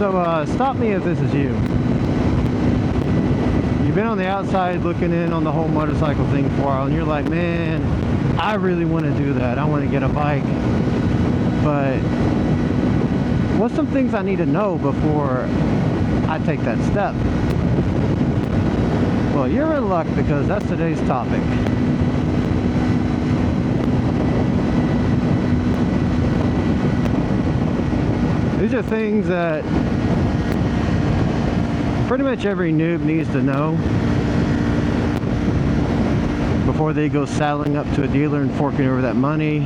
So stop me if this is you. You've been on the outside looking in on the whole motorcycle thing for a while, and you're like, man, I really want to do that. I want to get a bike. But what's some things I need to know before I take that step? Well, you're in luck, because that's today's topic. These are things that pretty much every noob needs to know before they go saddling up to a dealer and forking over that money.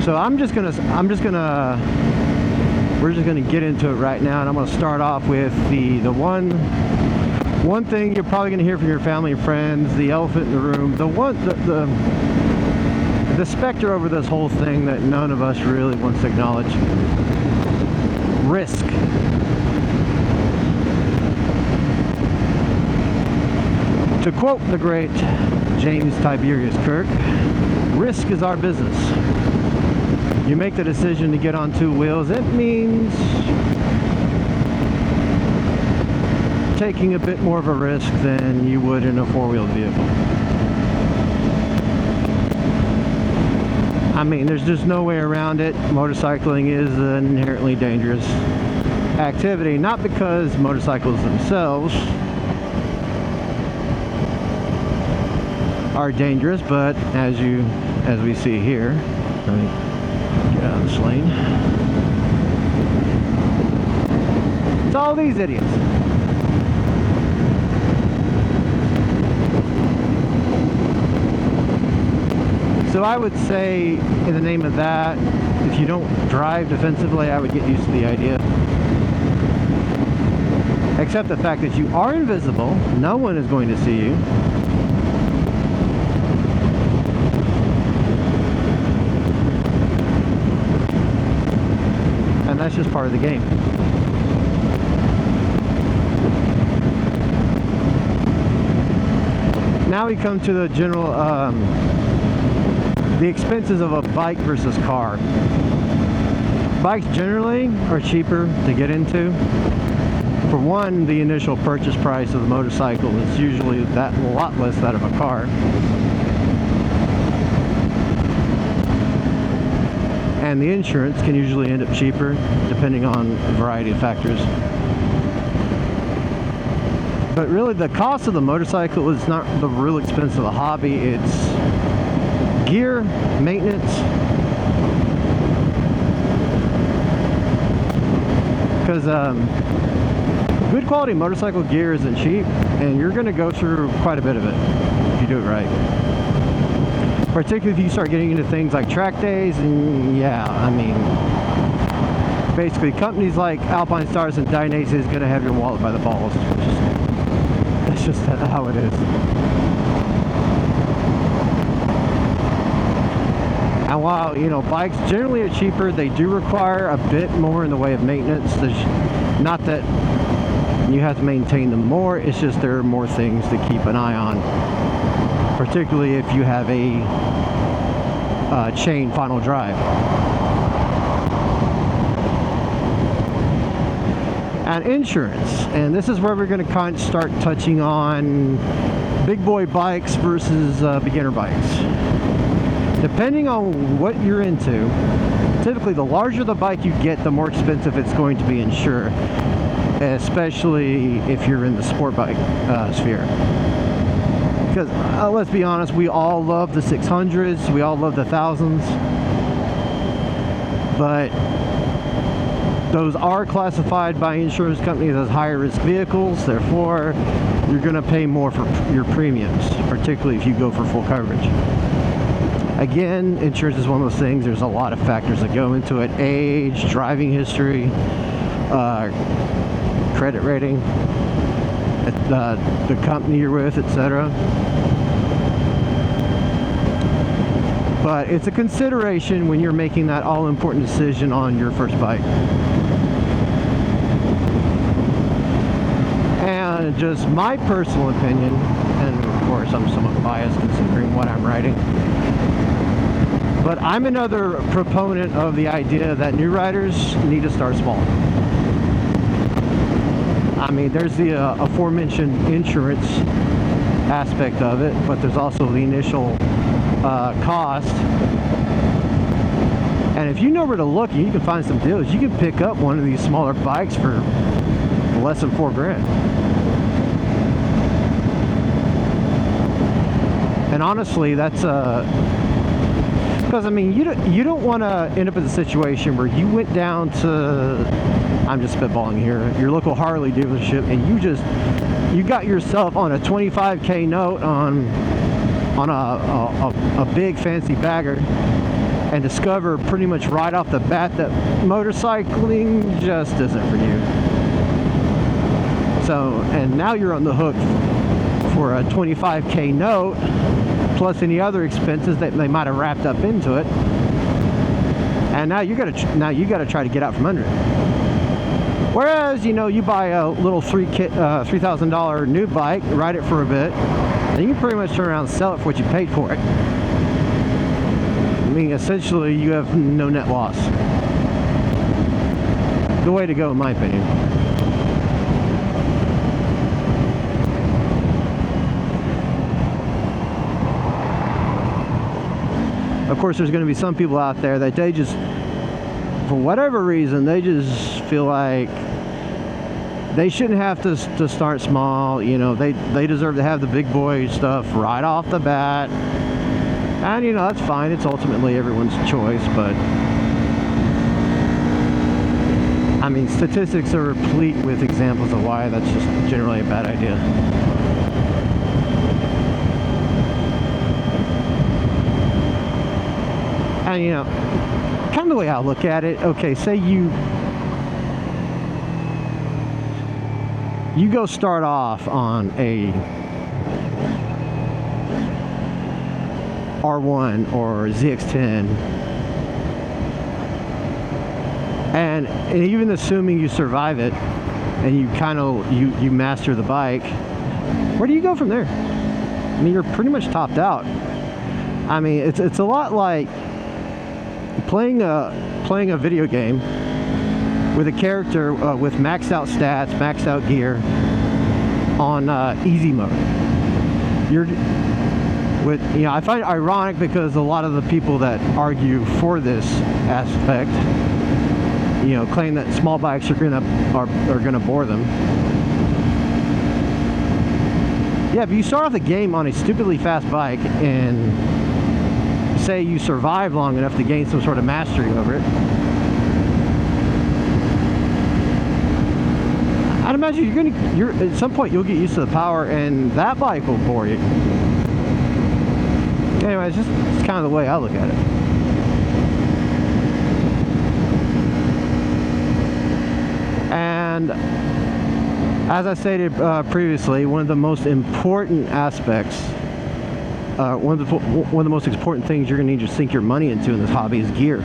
So we're just gonna get into it right now, and I'm gonna start off with the one thing you're probably gonna hear from your family and friends, the elephant in the room, the specter over this whole thing that none of us really wants to acknowledge: risk. To quote the great James Tiberius Kirk, risk is our business. You make the decision to get on two wheels, it means taking a bit more of a risk than you would in a four-wheeled vehicle. I mean, there's just no way around it. Motorcycling is an inherently dangerous activity, not because motorcycles themselves are dangerous, but as we see here, let me get out of this lane. It's all these idiots. So I would say, in the name of that, if you don't drive defensively, I would get used to the idea. Accept the fact that you are invisible, no one is going to see you. And that's just part of the game. Now we come to the general, the expenses of a bike versus car. Bikes generally are cheaper to get into. For one, the initial purchase price of the motorcycle is usually a lot less that of a car. And the insurance can usually end up cheaper depending on a variety of factors. But really, the cost of the motorcycle is not the real expense of the hobby. It's gear, maintenance. Because good quality motorcycle gear isn't cheap, and you're going to go through quite a bit of it if you do it right. Particularly if you start getting into things like track days, and yeah, I mean, basically companies like Alpine Stars and Dynace is going to have your wallet by the balls. That's just how it is. And while, you know, bikes generally are cheaper, they do require a bit more in the way of maintenance. There's not that you have to maintain them more, it's just there are more things to keep an eye on. Particularly if you have a chain final drive. And insurance, and this is where we're going to kind of start touching on big boy bikes versus beginner bikes. Depending on what you're into, typically the larger the bike you get, the more expensive it's going to be insured, especially if you're in the sport bike sphere. Because let's be honest, we all love the 600s, we all love the 1000s, but those are classified by insurance companies as higher risk vehicles. Therefore, you're going to pay more for your premiums, particularly if you go for full coverage. Again, insurance is one of those things, there's a lot of factors that go into it: age, driving history, credit rating. the company you're with, etc. But it's a consideration when you're making that all-important decision on your first bike. And just my personal opinion, and of course I'm somewhat biased considering what I'm writing, but I'm another proponent of the idea that new riders need to start small. I mean, there's the aforementioned insurance aspect of it, but there's also the initial cost. And if you know where to look, you can find some deals. You can pick up one of these smaller bikes for less than $4,000. And honestly, that's because I mean, you don't want to end up in a situation where you went down to, I'm just spitballing here, your local Harley dealership, and you got yourself on a $25K note on a big fancy bagger, and discover pretty much right off the bat that motorcycling just isn't for you. So, and now you're on the hook for a $25K note plus any other expenses that they might have wrapped up into it, and now you got to try to get out from under it. Whereas, you know, you buy a little $3,000 new bike, ride it for a bit, and you can pretty much turn around and sell it for what you paid for it. I mean, essentially, you have no net loss. The way to go, in my opinion. Of course, there's going to be some people out there that they just, for whatever reason, they just feel like they shouldn't have to start small. You know, they deserve to have the big boy stuff right off the bat. And, you know, that's fine. It's ultimately everyone's choice. But, I mean, statistics are replete with examples of why that's just generally a bad idea. And, you know, kind of the way I look at it, okay, say you go start off on a R1 or ZX10, and even assuming you survive it and you kind of you master the bike, where do you go from there? I mean, you're pretty much topped out. I mean, it's a lot like playing a video game with a character with maxed out stats, maxed out gear on easy mode. You know, I find it ironic because a lot of the people that argue for this aspect, you know, claim that small bikes are gonna bore them. Yeah, but you start off the game on a stupidly fast bike and say you survive long enough to gain some sort of mastery over it. I'd imagine you're at some point you'll get used to the power, and that bike will bore you. Anyway, it's kind of the way I look at it. And as I stated previously, one of the most important aspects, one of the most important things you're going to need to sink your money into in this hobby is gear.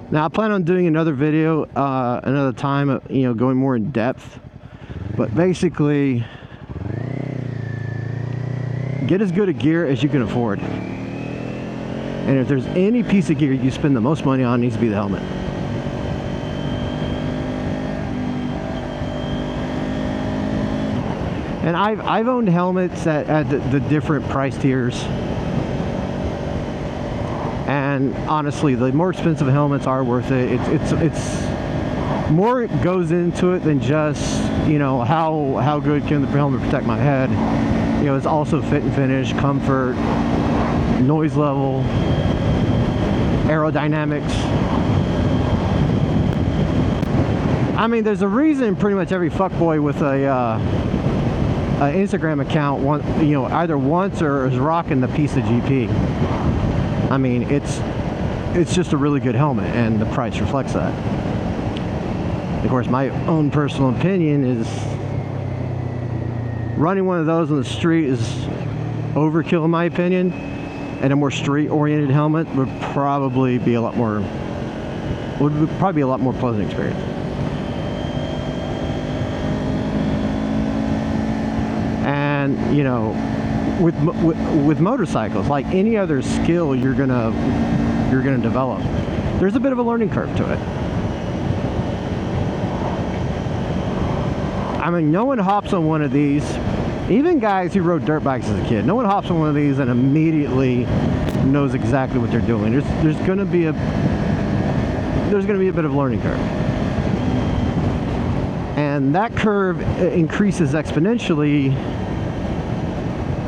Now, I plan on doing another video another time, you know, going more in depth. But basically, get as good a gear as you can afford. And if there's any piece of gear you spend the most money on, it needs to be the helmet. And I've owned helmets at the different price tiers. And honestly, the more expensive helmets are worth it. It's more goes into it than just, you know, how good can the helmet protect my head. You know, it's also fit and finish, comfort, noise level, aerodynamics. I mean, there's a reason pretty much every fuckboy with a Instagram account, you know, either wants or is rocking the piece of GP. I mean, it's just a really good helmet, and the price reflects that. Of course, my own personal opinion is running one of those on the street is overkill in my opinion, and a more street-oriented helmet would probably be a lot more pleasant experience. And you know, with motorcycles, like any other skill you're gonna develop, there's a bit of a learning curve to it. I mean, no one hops on one of these, even guys who rode dirt bikes as a kid, no one hops on one of these and immediately knows exactly what they're doing. There's going to be a bit of a learning curve. And that curve increases exponentially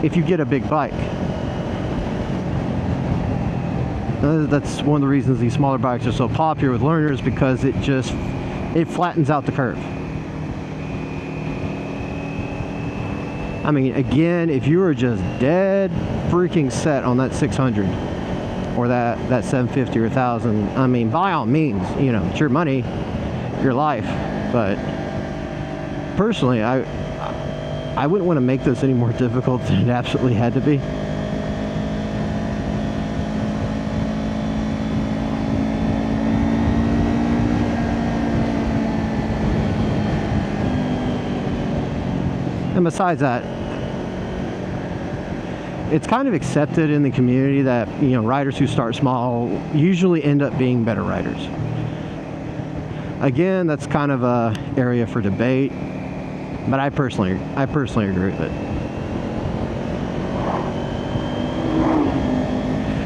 if you get a big bike. That's one of the reasons these smaller bikes are so popular with learners, because it flattens out the curve. I mean, again, if you were just dead freaking set on that 600 or that 750 or 1000, I mean, by all means, you know, it's your money, your life. But personally, I wouldn't want to make this any more difficult than it absolutely had to be. And besides that, it's kind of accepted in the community that, you know, riders who start small usually end up being better riders. Again, that's kind of a area for debate, but I personally agree with it.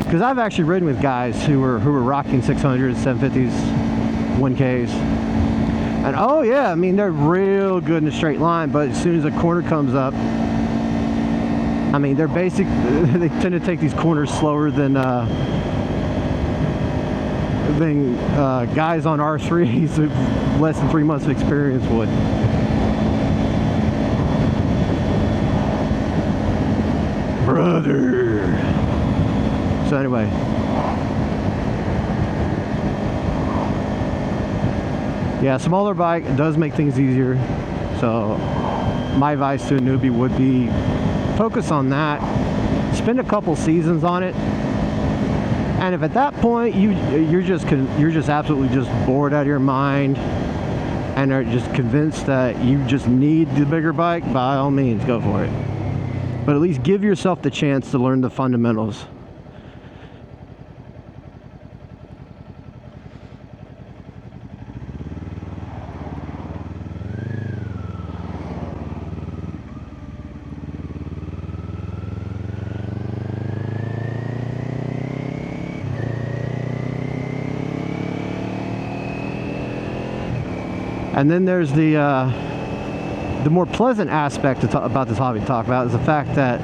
Because I've actually ridden with guys who were rocking 600s, 750s, 1Ks. And oh yeah, I mean, they're real good in a straight line, but as soon as a corner comes up, I mean, they tend to take these corners slower than guys on R3s with less than 3 months of experience would. Brother. So anyway. Yeah, smaller bike does make things easier. So my advice to a newbie would be focus on that. Spend a couple seasons on it. And if at that point you're just absolutely just bored out of your mind and are just convinced that you just need the bigger bike, by all means go for it. But at least give yourself the chance to learn the fundamentals. And then there's the more pleasant aspect about this hobby to talk about is the fact that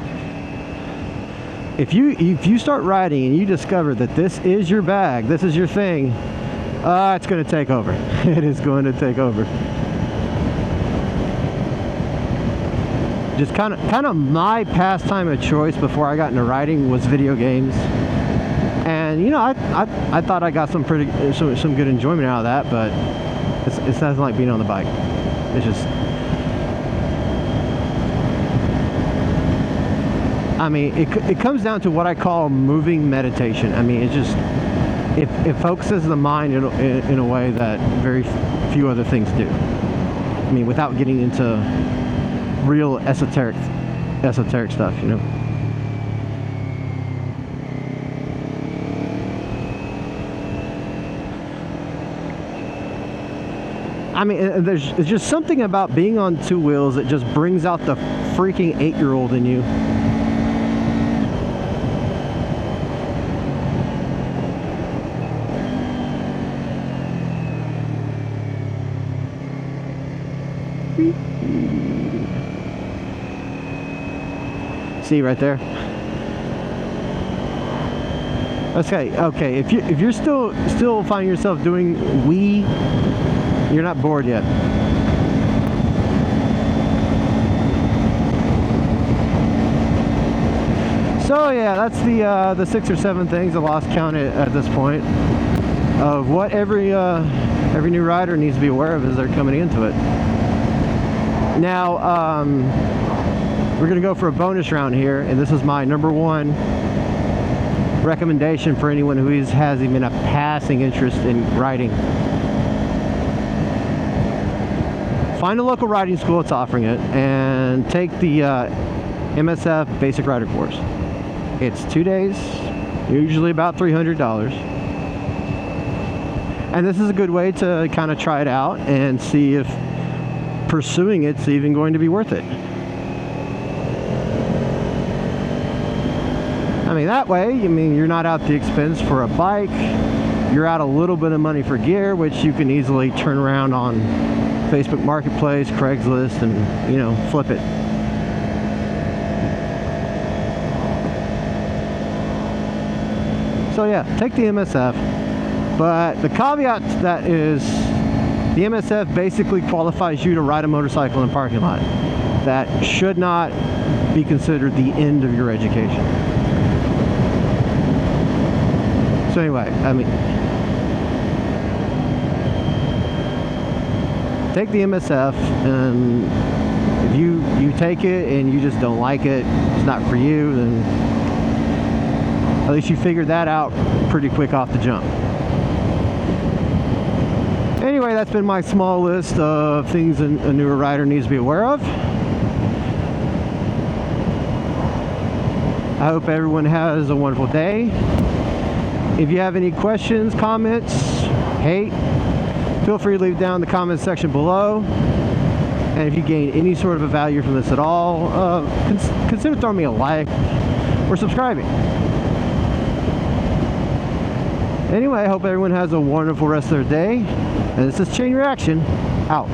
if you start riding and you discover that this is your bag, this is your thing, it's going to take over. It is going to take over. Just kind of my pastime of choice before I got into riding was video games. And you know, I thought I got some good enjoyment out of that, but it's nothing like being on the bike. It's just, I mean, it comes down to what I call moving meditation. I mean, it just, it focuses the mind in a way that very few other things do. I mean, without getting into real esoteric stuff, you know. I mean, there's just something about being on two wheels that just brings out the freaking 8-year-old in you. See right there? Okay. If you're still finding yourself doing wee, you're not bored yet. So yeah, that's the 6 or 7 things, I lost count at this point, of what every new rider needs to be aware of as they're coming into it. Now, we're gonna go for a bonus round here, and this is my number 1 recommendation for anyone who has even a passing interest in riding. Find a local riding school that's offering it and take the MSF Basic Rider Course. It's 2 days, usually about $300. And this is a good way to kind of try it out and see if pursuing it's even going to be worth it. I mean, that way, you're not out the expense for a bike. You're out a little bit of money for gear, which you can easily turn around on Facebook Marketplace, Craigslist, and, you know, flip it. So yeah, take the MSF. But the caveat to that is the MSF basically qualifies you to ride a motorcycle in a parking lot. That should not be considered the end of your education. So anyway, take the MSF, and if you take it and you just don't like it, it's not for you, then at least you figured that out pretty quick off the jump. Anyway, that's been my small list of things a newer rider needs to be aware of. I hope everyone has a wonderful day. If you have any questions, comments, hate, feel free to leave down in the comments section below. And if you gain any sort of a value from this at all, consider throwing me a like or subscribing. Anyway, I hope everyone has a wonderful rest of their day. And this is Chain Reaction, out.